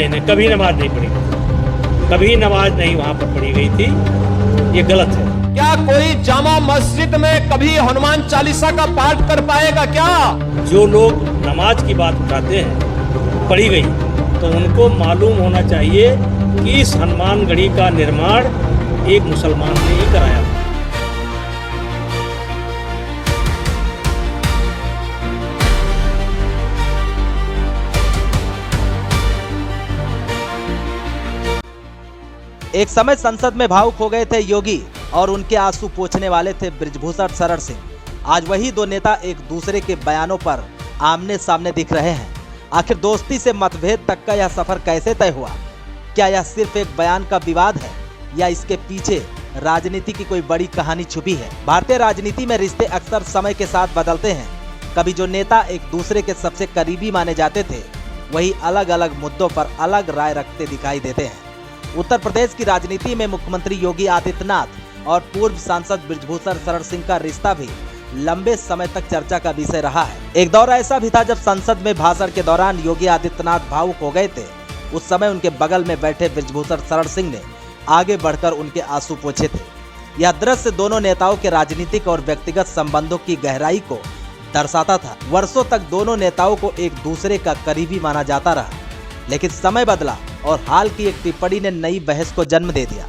नहीं, कभी नमाज नहीं पढ़ी, कभी नमाज नहीं वहां पर पढ़ी गई थी, ये गलत है। क्या कोई जामा मस्जिद में कभी हनुमान चालीसा का पाठ कर पाएगा क्या? जो लोग नमाज की बात उठाते हैं पढ़ी गई, तो उनको मालूम होना चाहिए कि इस हनुमानगढ़ी का निर्माण एक मुसलमान ने ही कराया था। एक समय संसद में भावुक हो गए थे योगी और उनके आंसू पोंछने वाले थे बृजभूषण शरण सिंह। आज वही दो नेता एक दूसरे के बयानों पर आमने सामने दिख रहे हैं। आखिर दोस्ती से मतभेद तक का यह सफर कैसे तय हुआ? क्या यह सिर्फ एक बयान का विवाद है या इसके पीछे राजनीति की कोई बड़ी कहानी छुपी है? भारतीय राजनीति में रिश्ते अक्सर समय के साथ बदलते हैं। कभी जो नेता एक दूसरे के सबसे करीबी माने जाते थे, वही अलग अलग मुद्दों पर अलग राय रखते दिखाई देते हैं। उत्तर प्रदेश की राजनीति में मुख्यमंत्री योगी आदित्यनाथ और पूर्व सांसद बृजभूषण शरण सिंह का रिश्ता भी लंबे समय तक चर्चा का विषय रहा है। एक दौर ऐसा भी था जब संसद में भाषण के दौरान योगी आदित्यनाथ भावुक हो गए थे। उस समय उनके बगल में बैठे बृजभूषण शरण सिंह ने आगे बढ़कर उनके आंसू पोंछे थे। यह दृश्य दोनों नेताओं के राजनीतिक और व्यक्तिगत संबंधों की गहराई को दर्शाता था। वर्षों तक दोनों नेताओं को एक दूसरे का करीबी माना जाता रहा, लेकिन समय बदला और हाल की एक टिप्पणी ने नई बहस को जन्म दे दिया।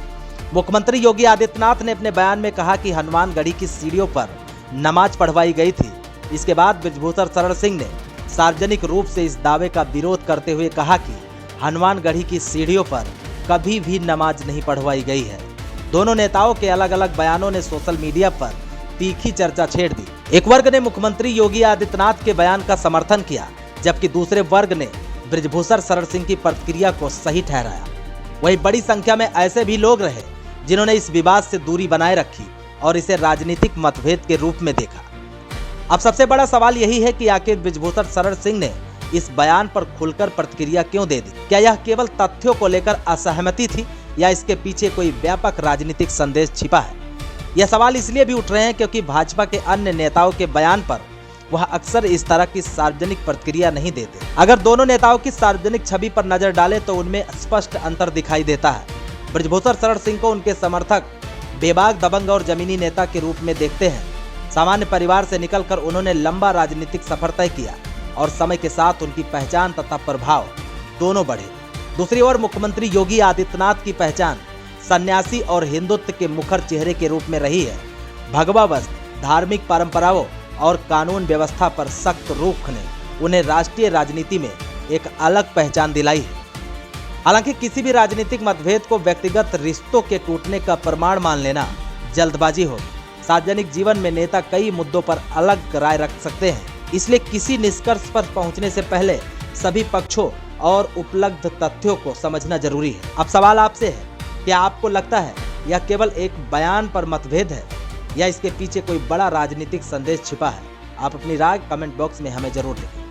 मुख्यमंत्री योगी आदित्यनाथ ने अपने बयान में कहा कि हनुमानगढ़ी की सीढ़ियों पर नमाज पढ़वाई गई थी। इसके बाद बृजभूषण शरण सिंह ने सार्वजनिक रूप से इस दावे का विरोध करते हुए कहा कि हनुमानगढ़ी की सीढ़ियों पर कभी भी नमाज नहीं पढ़वाई गई है। दोनों नेताओं के अलग अलग बयानों ने सोशल मीडिया पर तीखी चर्चा छेड़ दी। एक वर्ग ने मुख्यमंत्री योगी आदित्यनाथ के बयान का समर्थन किया, जबकि दूसरे वर्ग ने बृजभूषण शरण सिंह की प्रतिक्रिया को सही ठहराया। वहीं बड़ी संख्या में ऐसे भी लोग रहे जिन्होंने इस विवाद से दूरी बनाए रखी और इसे राजनीतिक मतभेद के रूप में देखा। अब सबसे बड़ा सवाल यही है कि आखिर बृजभूषण शरण सिंह ने इस बयान पर खुलकर प्रतिक्रिया क्यों दे दी? क्या यह केवल तथ्यों को लेकर असहमति थी या इसके पीछे कोई व्यापक राजनीतिक संदेश छिपा है? यह सवाल इसलिए भी उठ रहे हैं क्योंकि भाजपा के अन्य नेताओं के बयान पर वह अक्सर इस तरह की सार्वजनिक प्रतिक्रिया नहीं देते। अगर दोनों नेताओं की सार्वजनिक छवि पर नजर डालें तो उनमें स्पष्ट अंतर दिखाई देता है। बृजभूषण शरण सिंह को उनके समर्थक बेबाक, दबंग और जमीनी नेता के रूप में देखते हैं। सामान्य परिवार से निकलकर उन्होंने लंबा राजनीतिक सफर तय किया और समय के साथ उनकी पहचान तथा प्रभाव दोनों बढ़े। दूसरी ओर मुख्यमंत्री योगी आदित्यनाथ की पहचान सन्यासी और हिंदुत्व के मुखर चेहरे के रूप में रही है। भगवा वस्त्र, धार्मिक परंपराओं और कानून व्यवस्था पर सख्त रुख ने उन्हें राष्ट्रीय राजनीति में एक अलग पहचान दिलाई है। हालांकि किसी भी राजनीतिक मतभेद को व्यक्तिगत रिश्तों के टूटने का प्रमाण मान लेना जल्दबाजी होगी। सार्वजनिक जीवन में नेता कई मुद्दों पर अलग राय रख सकते हैं, इसलिए किसी निष्कर्ष पर पहुंचने से पहले सभी पक्षों और उपलब्ध तथ्यों को समझना जरूरी है। अब सवाल आपसे है, क्या आपको लगता है यह केवल एक बयान पर मतभेद है या इसके पीछे कोई बड़ा राजनीतिक संदेश छिपा है? आप अपनी राय कमेंट बॉक्स में हमें जरूर लिखें।